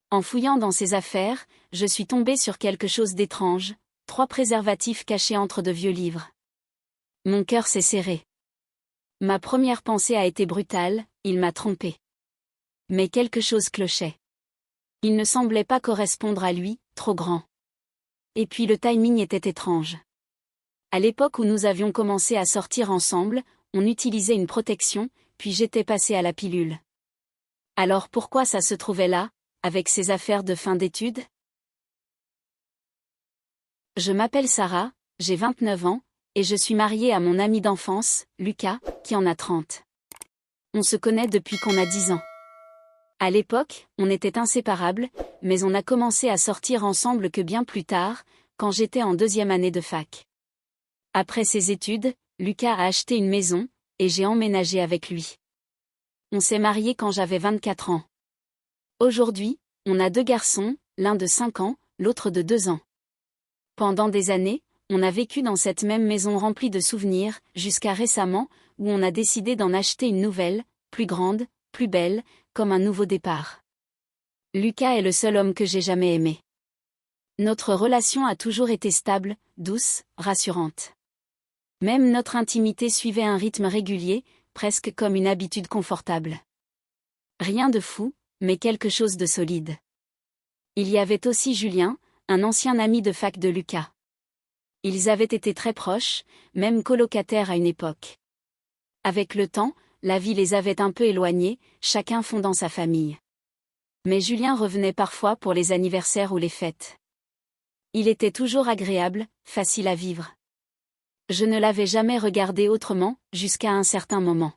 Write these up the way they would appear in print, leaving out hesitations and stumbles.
En fouillant dans ses affaires, je suis tombée sur quelque chose d'étrange, 3 préservatifs cachés entre de vieux livres. Mon cœur s'est serré. Ma première pensée a été brutale, il m'a trompée. Mais quelque chose clochait. Il ne semblait pas correspondre à lui, trop grand. Et puis le timing était étrange. À l'époque où nous avions commencé à sortir ensemble, on utilisait une protection, puis j'étais passée à la pilule. Alors pourquoi ça se trouvait là, avec ses affaires de fin d'études? Je m'appelle Sarah, j'ai 29 ans, et je suis mariée à mon ami d'enfance, Lucas, qui en a 30. On se connaît depuis qu'on a 10 ans. À l'époque, on était inséparables, mais on a commencé à sortir ensemble que bien plus tard, quand j'étais en 2e année de fac. Après ses études, Lucas a acheté une maison, et j'ai emménagé avec lui. On s'est mariés quand j'avais 24 ans. Aujourd'hui, on a 2 garçons, l'un de 5 ans, l'autre de 2 ans. Pendant des années, on a vécu dans cette même maison remplie de souvenirs, jusqu'à récemment, où on a décidé d'en acheter une nouvelle, plus grande, plus belle, comme un nouveau départ. Lucas est le seul homme que j'ai jamais aimé. Notre relation a toujours été stable, douce, rassurante. Même notre intimité suivait un rythme régulier, presque comme une habitude confortable. Rien de fou, mais quelque chose de solide. Il y avait aussi Julien, un ancien ami de fac de Lucas. Ils avaient été très proches, même colocataires à une époque. Avec le temps, la vie les avait un peu éloignés, chacun fondant sa famille. Mais Julien revenait parfois pour les anniversaires ou les fêtes. Il était toujours agréable, facile à vivre. Je ne l'avais jamais regardé autrement, jusqu'à un certain moment.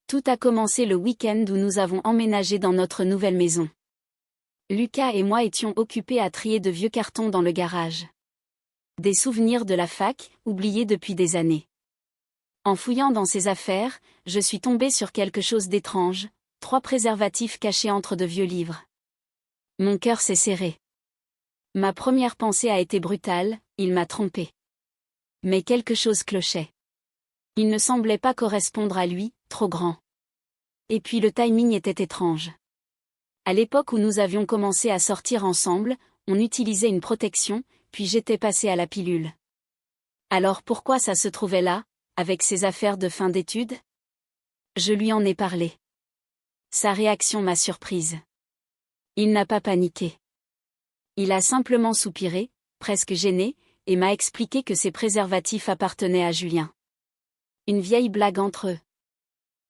Tout a commencé le week-end où nous avons emménagé dans notre nouvelle maison. Lucas et moi étions occupés à trier de vieux cartons dans le garage. Des souvenirs de la fac, oubliés depuis des années. En fouillant dans ses affaires, je suis tombée sur quelque chose d'étrange, 3 préservatifs cachés entre de vieux livres. Mon cœur s'est serré. Ma première pensée a été brutale, il m'a trompée. Mais quelque chose clochait. Il ne semblait pas correspondre à lui, trop grand. Et puis le timing était étrange. À l'époque où nous avions commencé à sortir ensemble, on utilisait une protection, puis j'étais passée à la pilule. Alors pourquoi ça se trouvait là, avec ses affaires de fin d'études? Je lui en ai parlé. Sa réaction m'a surprise. Il n'a pas paniqué. Il a simplement soupiré, presque gêné, et m'a expliqué que ses préservatifs appartenaient à Julien. Une vieille blague entre eux.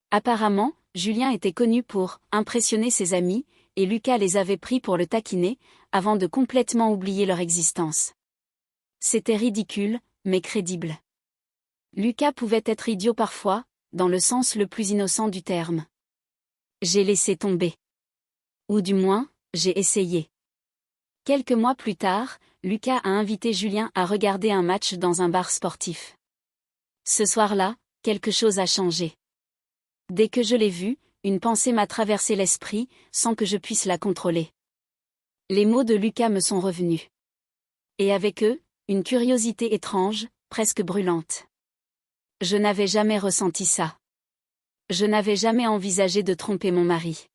Apparemment, Julien était connu pour impressionner ses amis, et Lucas les avait pris pour le taquiner, avant de complètement oublier leur existence. C'était ridicule, mais crédible. Lucas pouvait être idiot parfois, dans le sens le plus innocent du terme. J'ai laissé tomber. Ou du moins, j'ai essayé. Quelques mois plus tard, Lucas a invité Julien à regarder un match dans un bar sportif. Ce soir-là, quelque chose a changé. Dès que je l'ai vu, une pensée m'a traversé l'esprit, sans que je puisse la contrôler. Les mots de Lucas me sont revenus. Et avec eux, une curiosité étrange, presque brûlante. Je n'avais jamais ressenti ça. Je n'avais jamais envisagé de tromper mon mari.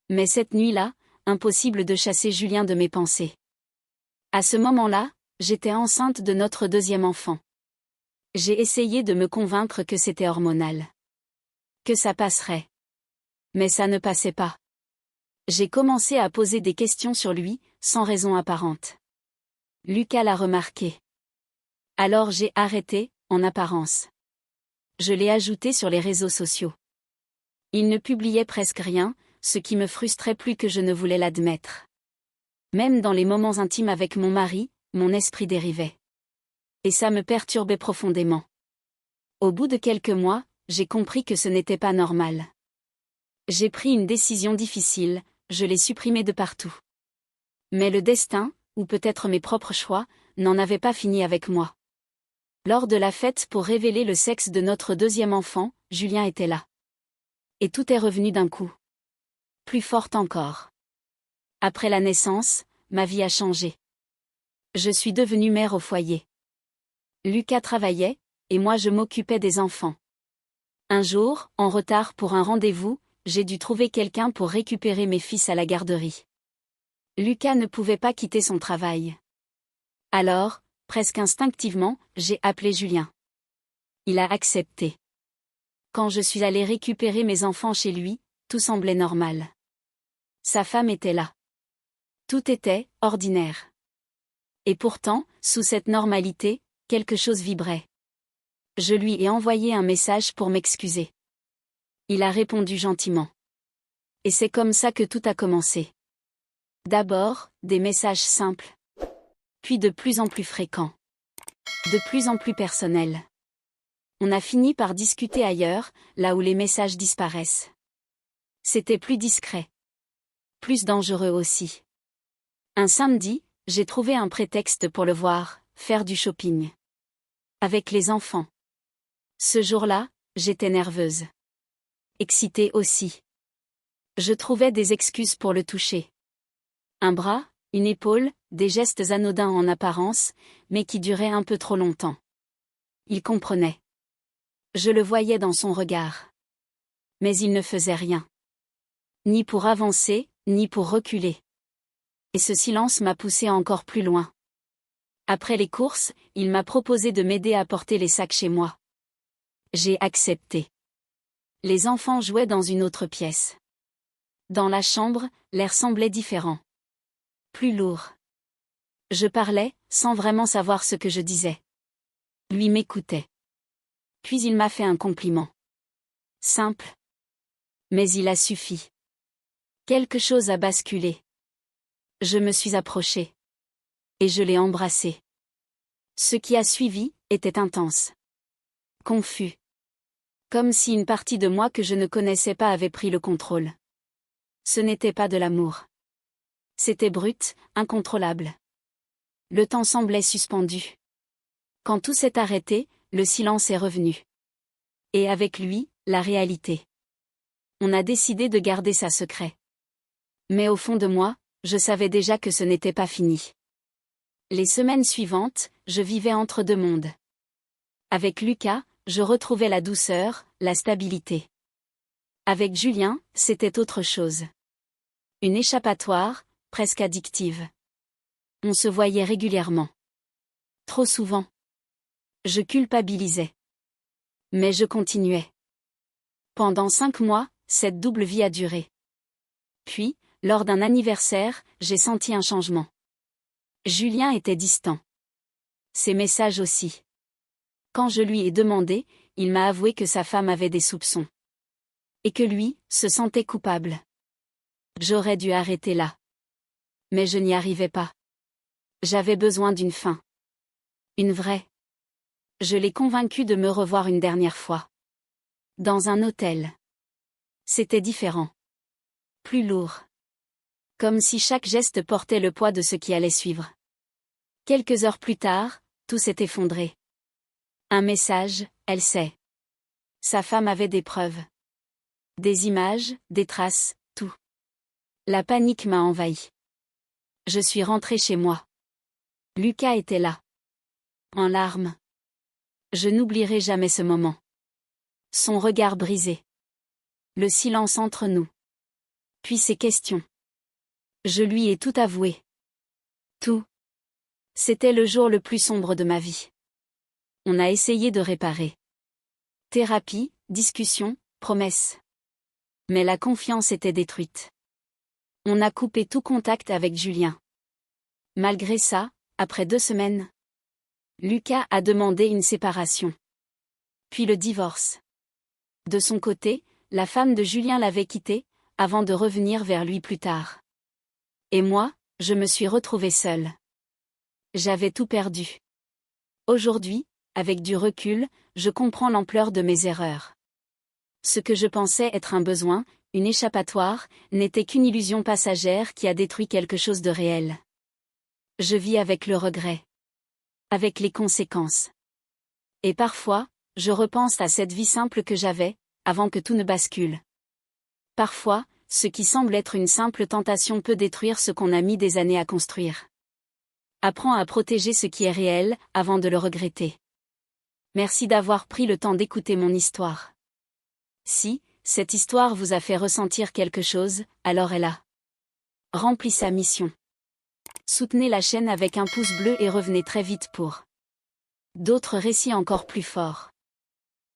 Mais cette nuit-là, impossible de chasser Julien de mes pensées. À ce moment-là, j'étais enceinte de notre 2e enfant. J'ai essayé de me convaincre que c'était hormonal. Que ça passerait. Mais ça ne passait pas. J'ai commencé à poser des questions sur lui, sans raison apparente. Lucas l'a remarqué. Alors j'ai arrêté, en apparence. Je l'ai ajouté sur les réseaux sociaux. Il ne publiait presque rien, ce qui me frustrait plus que je ne voulais l'admettre. Même dans les moments intimes avec mon mari, mon esprit dérivait. Et ça me perturbait profondément. Au bout de quelques mois, j'ai compris que ce n'était pas normal. J'ai pris une décision difficile, je l'ai supprimé de partout. Mais le destin, ou peut-être mes propres choix, n'en avait pas fini avec moi. Lors de la fête pour révéler le sexe de notre 2e enfant, Julien était là. Et tout est revenu d'un coup. Plus forte encore. Après la naissance, ma vie a changé. Je suis devenue mère au foyer. Lucas travaillait, et moi je m'occupais des enfants. Un jour, en retard pour un rendez-vous, j'ai dû trouver quelqu'un pour récupérer mes fils à la garderie. Lucas ne pouvait pas quitter son travail. Alors, presque instinctivement, j'ai appelé Julien. Il a accepté. Quand je suis allée récupérer mes enfants chez lui, tout semblait normal. Sa femme était là. Tout était ordinaire. Et pourtant, sous cette normalité, quelque chose vibrait. Je lui ai envoyé un message pour m'excuser. Il a répondu gentiment. Et c'est comme ça que tout a commencé. D'abord, des messages simples. Puis de plus en plus fréquents. De plus en plus personnels. On a fini par discuter ailleurs, là où les messages disparaissent. C'était plus discret. Plus dangereux aussi. Un samedi, j'ai trouvé un prétexte pour le voir, faire du shopping. Avec les enfants. Ce jour-là, j'étais nerveuse. Excitée aussi. Je trouvais des excuses pour le toucher. Un bras, une épaule, des gestes anodins en apparence, mais qui duraient un peu trop longtemps. Il comprenait. Je le voyais dans son regard. Mais il ne faisait rien. Ni pour avancer, ni pour reculer. Et ce silence m'a poussé encore plus loin. Après les courses, il m'a proposé de m'aider à porter les sacs chez moi. J'ai accepté. Les enfants jouaient dans une autre pièce. Dans la chambre, l'air semblait différent. Plus lourd. Je parlais, sans vraiment savoir ce que je disais. Lui m'écoutait. Puis il m'a fait un compliment. Simple. Mais il a suffi. Quelque chose a basculé. Je me suis approchée. Et je l'ai embrassé. Ce qui a suivi était intense. Confus. Comme si une partie de moi que je ne connaissais pas avait pris le contrôle. Ce n'était pas de l'amour. C'était brut, incontrôlable. Le temps semblait suspendu. Quand tout s'est arrêté, le silence est revenu. Et avec lui, la réalité. On a décidé de garder ça secret. Mais au fond de moi, je savais déjà que ce n'était pas fini. Les semaines suivantes, je vivais entre deux mondes. Avec Lucas, je retrouvais la douceur, la stabilité. Avec Julien, c'était autre chose. Une échappatoire, presque addictive. On se voyait régulièrement. Trop souvent. Je culpabilisais. Mais je continuais. Pendant 5 mois, cette double vie a duré. Puis, lors d'un anniversaire, j'ai senti un changement. Julien était distant. Ses messages aussi. Quand je lui ai demandé, il m'a avoué que sa femme avait des soupçons. Et que lui, se sentait coupable. J'aurais dû arrêter là. Mais je n'y arrivais pas. J'avais besoin d'une fin. Une vraie. Je l'ai convaincu de me revoir une dernière fois. Dans un hôtel. C'était différent. Plus lourd. Comme si chaque geste portait le poids de ce qui allait suivre. Quelques heures plus tard, tout s'est effondré. Un message, elle sait. Sa femme avait des preuves. Des images, des traces, tout. La panique m'a envahi. Je suis rentrée chez moi. Lucas était là. En larmes. Je n'oublierai jamais ce moment. Son regard brisé. Le silence entre nous. Puis ses questions. Je lui ai tout avoué. Tout. C'était le jour le plus sombre de ma vie. On a essayé de réparer. Thérapie, discussion, promesses. Mais la confiance était détruite. On a coupé tout contact avec Julien. Malgré ça, après 2 semaines, Lucas a demandé une séparation. Puis le divorce. De son côté, la femme de Julien l'avait quitté, avant de revenir vers lui plus tard. Et moi, je me suis retrouvée seule. J'avais tout perdu. Aujourd'hui, avec du recul, je comprends l'ampleur de mes erreurs. Ce que je pensais être un besoin, une échappatoire, n'était qu'une illusion passagère qui a détruit quelque chose de réel. Je vis avec le regret. Avec les conséquences. Et parfois, je repense à cette vie simple que j'avais, avant que tout ne bascule. Parfois, ce qui semble être une simple tentation peut détruire ce qu'on a mis des années à construire. Apprends à protéger ce qui est réel, avant de le regretter. Merci d'avoir pris le temps d'écouter mon histoire. Si cette histoire vous a fait ressentir quelque chose, alors elle a rempli sa mission. Soutenez la chaîne avec un pouce bleu et revenez très vite pour d'autres récits encore plus forts.